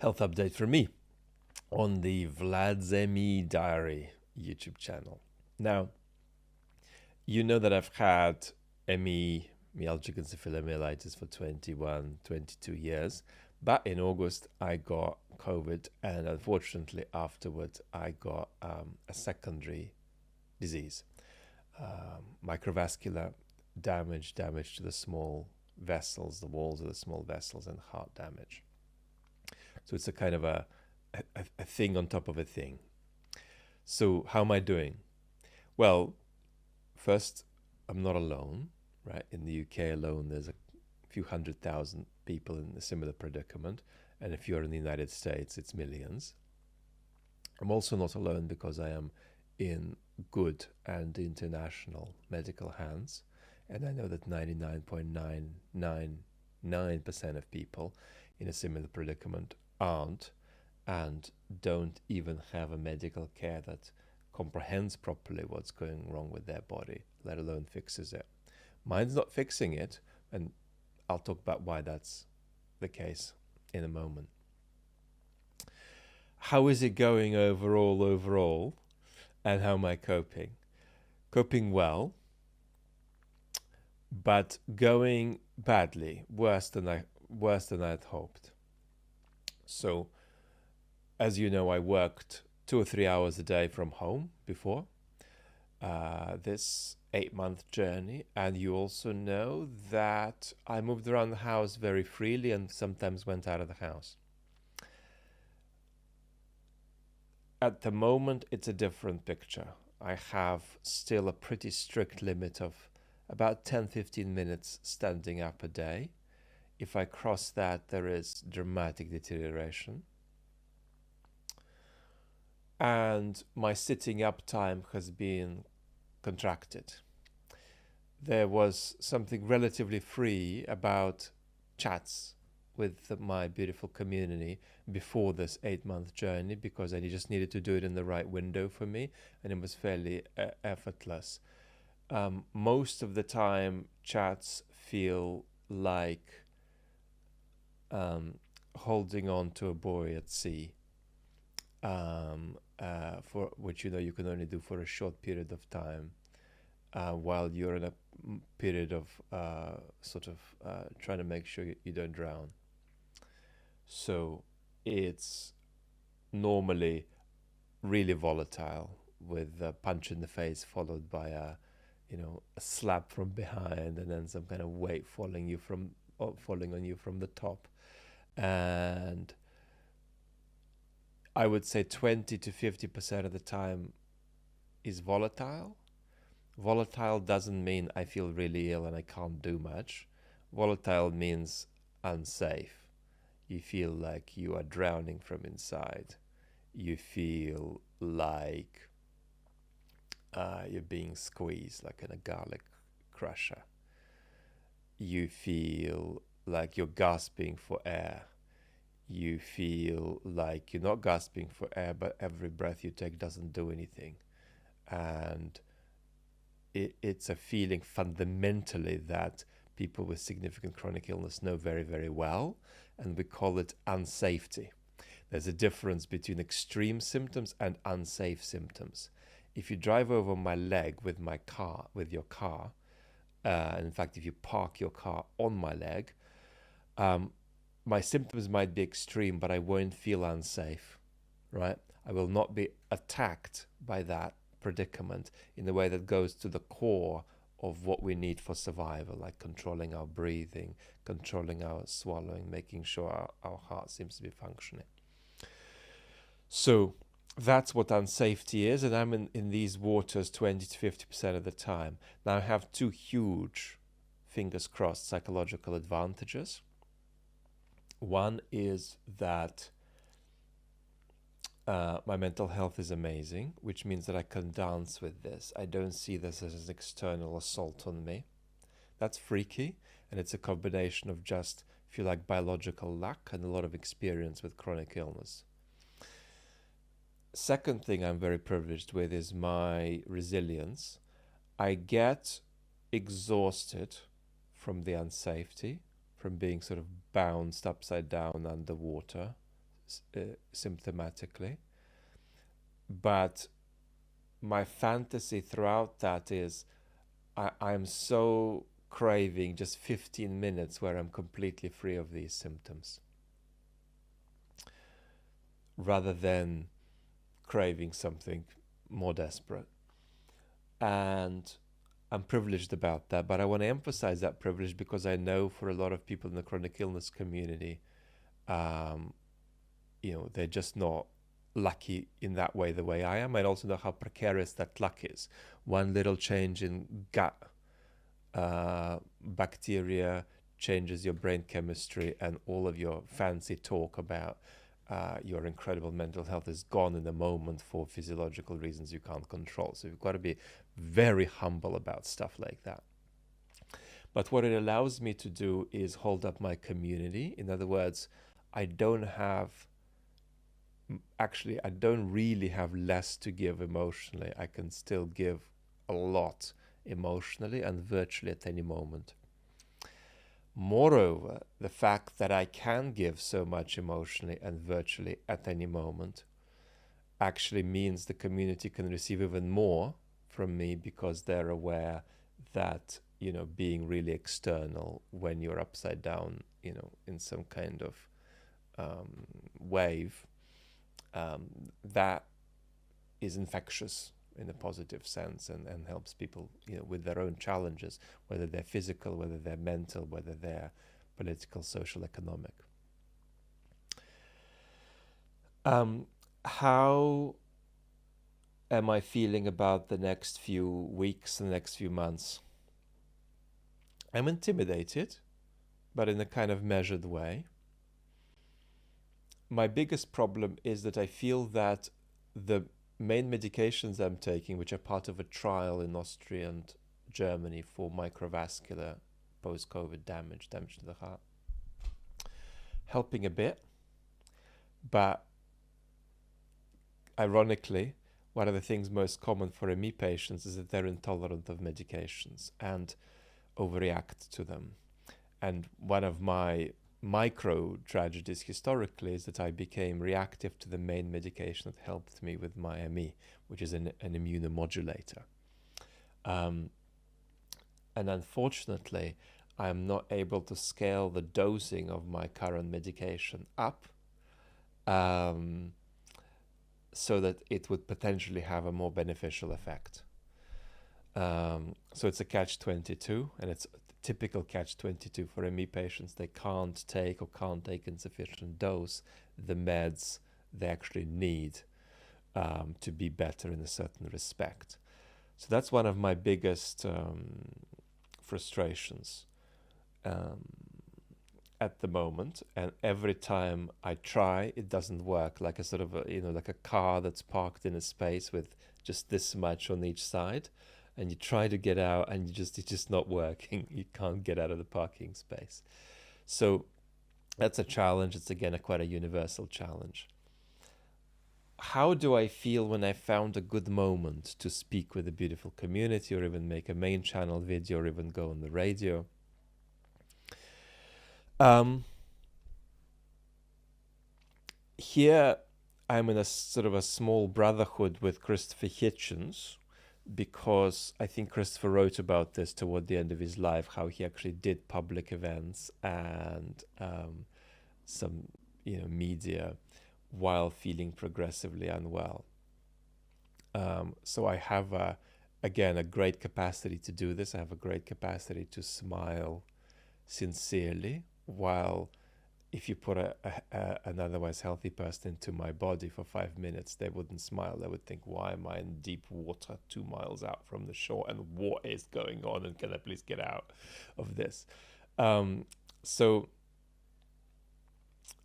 health update from me on the Vlad's ME Diary YouTube channel. Now, you know that I've had ME, myalgic encephalomyelitis, for 21, 22 years. But in August, I got COVID, and unfortunately, afterwards, I got a secondary disease, microvascular damage to the small vessels, the walls of the small vessels, and heart damage. So it's a kind of a thing on top of a thing. So how am I doing? Well, first, I'm not alone, right? In the UK alone, there's a few 100,000 people in a similar predicament. And if you're in the United States, it's millions. I'm also not alone because I am in good and international medical hands. And I know that 99.999% of people in a similar predicament aren't and don't even have a medical care that comprehends properly what's going wrong with their body, let alone fixes it. Mine's not fixing it, and I'll talk about why that's the case in a moment. How is it going overall, and how am I coping? Coping well, but going badly, worse than I'd hoped. So, as you know, I worked 2 or 3 hours a day from home before this 8-month journey, and you also know that I moved around the house very freely and sometimes went out of the house. At the moment, it's a different picture. I have still a pretty strict limit of about 10-15 minutes standing up a day. If I cross that, there is dramatic deterioration. And my sitting up time has been contracted. There was something relatively free about chats with my beautiful community before this 8-month journey, because I just needed to do it in the right window for me, and it was fairly effortless. Most of the time, chats feel like holding on to a buoy at sea, for which you can only do for a short period of time, while you're in a period of trying to make sure you don't drown. So it's normally really volatile, with a punch in the face followed by a slap from behind, and then some kind of weight falling on you from the top. And I would say 20 to 50% of the time is volatile. Volatile doesn't mean I feel really ill and I can't do much. Volatile means unsafe. You feel like you are drowning from inside. You feel like you're being squeezed like in a garlic crusher. You feel like you're gasping for air. You feel like you're not gasping for air, but every breath you take doesn't do anything. And it's a feeling fundamentally that people with significant chronic illness know very, very well, and we call it unsafety. There's a difference between extreme symptoms and unsafe symptoms. If you drive over my leg with your car, and in fact, if you park your car on my leg, my symptoms might be extreme, but I won't feel unsafe, right? I will not be attacked by that predicament in a way that goes to the core of what we need for survival, like controlling our breathing, controlling our swallowing, making sure our heart seems to be functioning. So that's what unsafety is, and I'm in these waters 20 to 50% of the time. Now I have 2 huge, fingers crossed, psychological advantages. One is that my mental health is amazing, which means that I can dance with this. I don't see this as an external assault on me. That's freaky, and it's a combination of just, if you like, biological luck and a lot of experience with chronic illness. Second thing I'm very privileged with is my resilience. I get exhausted from the unsafety, from being sort of bounced upside down underwater, symptomatically. But my fantasy throughout that is I'm so craving just 15 minutes where I'm completely free of these symptoms, rather than craving something more desperate. And I'm privileged about that, but I want to emphasize that privilege because I know for a lot of people in the chronic illness community, they're just not lucky in that way the way I am. I also know how precarious that luck is. One little change in gut bacteria changes your brain chemistry, and all of your fancy talk about your incredible mental health is gone in a moment for physiological reasons you can't control. So you've got to be very humble about stuff like that. But what it allows me to do is hold up my community. In other words, I don't really have less to give emotionally. I can still give a lot emotionally and virtually at any moment. Moreover, the fact that I can give so much emotionally and virtually at any moment actually means the community can receive even more from me, because they're aware that, being really external when you're upside down, in some kind of wave, that is infectious in a positive sense, and helps people, with their own challenges, whether they're physical, whether they're mental, whether they're political, social, economic. How am I feeling about the next few weeks, the next few months? I'm intimidated, but in a kind of measured way. My biggest problem is that I feel that the main medications I'm taking, which are part of a trial in Austria and Germany for microvascular post-COVID damage to the heart, helping a bit. But ironically, one of the things most common for ME patients is that they're intolerant of medications and overreact to them. And one of my micro tragedies historically is that I became reactive to the main medication that helped me with my ME, which is an immunomodulator. And unfortunately, I am not able to scale the dosing of my current medication up, so that it would potentially have a more beneficial effect. So it's a catch-22, and it's typical catch-22 for ME patients. They can't take in sufficient dose the meds they actually need to be better in a certain respect. So that's one of my biggest frustrations at the moment. And every time I try, it doesn't work. Like a sort of like a car that's parked in a space with just this much on each side, and you try to get out, and it's just not working. You can't get out of the parking space. So that's a challenge. It's again quite a universal challenge. How do I feel when I found a good moment to speak with a beautiful community, or even make a main channel video, or even go on the radio? Here I'm in a sort of a small brotherhood with Christopher Hitchens, because I think Christopher wrote about this toward the end of his life, how he actually did public events and some media while feeling progressively unwell. So I have a great capacity to do this. I have a great capacity to smile sincerely, while if you put an otherwise healthy person into my body for 5 minutes, they wouldn't smile. They would think, why am I in deep water 2 miles out from the shore, and what is going on, and can I please get out of this? So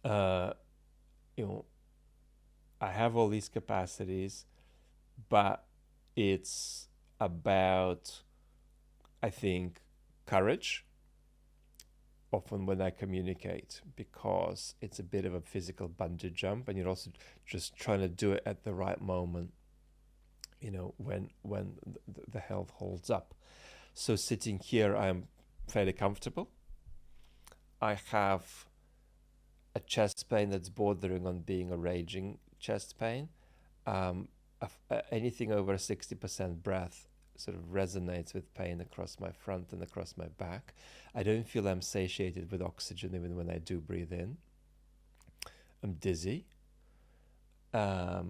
I have all these capacities, but it's about, I think, courage often when I communicate, because it's a bit of a physical bungee jump, and you're also just trying to do it at the right moment, when the health holds up. So sitting here, I'm fairly comfortable. I have a chest pain that's bordering on being a raging chest pain. Um, Anything over a 60% breath sort of resonates with pain across my front and across my back. I don't feel I'm satiated with oxygen even when I do breathe in. I'm dizzy. I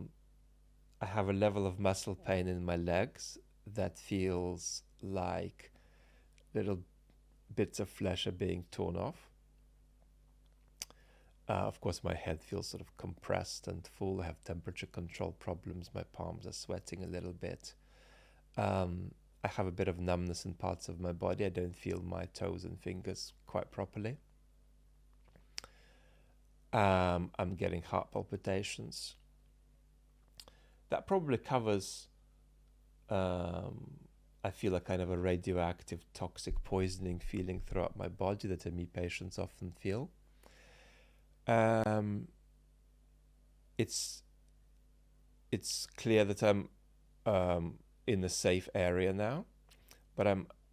have a level of muscle pain in my legs that feels like little bits of flesh are being torn off. Of course, my head feels sort of compressed and full. I have temperature control problems. My palms are sweating a little bit. I have a bit of numbness in parts of my body. I don't feel my toes and fingers quite properly. I'm getting heart palpitations. That probably covers, I feel a kind of a radioactive, toxic, poisoning feeling throughout my body that ME patients often feel. It's clear that I'm in a safe area now, but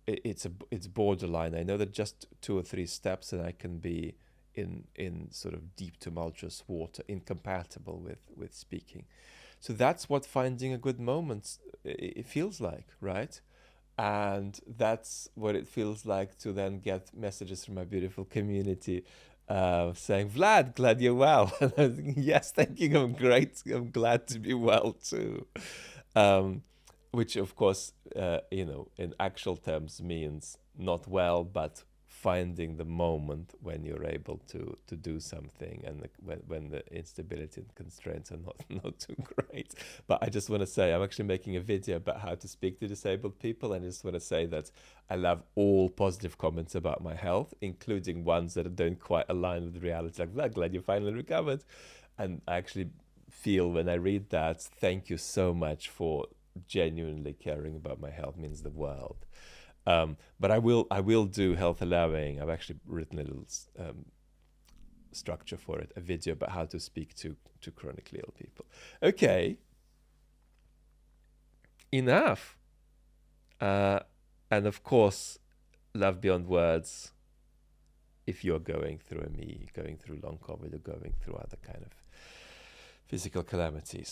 it's borderline. I know that just 2 or 3 steps and I can be in sort of deep tumultuous water, incompatible with speaking. So that's what finding a good moment it feels like, right? And that's what it feels like to then get messages from my beautiful community saying, Vlad, glad you're well. Yes, thank you, I'm great. I'm glad to be well too. Which, of course, in actual terms means not well, but finding the moment when you're able to do something, and when the instability and constraints are not too great. But I just want to say, I'm actually making a video about how to speak to disabled people, and I just want to say that I love all positive comments about my health, including ones that don't quite align with reality, like, "Vlad, glad you finally recovered." And I actually feel when I read that, thank you so much for genuinely caring about my health, means the world. But I will do, health allowing. I've actually written a little structure for it, a video about how to speak to chronically ill people. Okay, enough. And of course, love beyond words. If you're going through ME, going through long COVID, or going through other kind of physical calamities.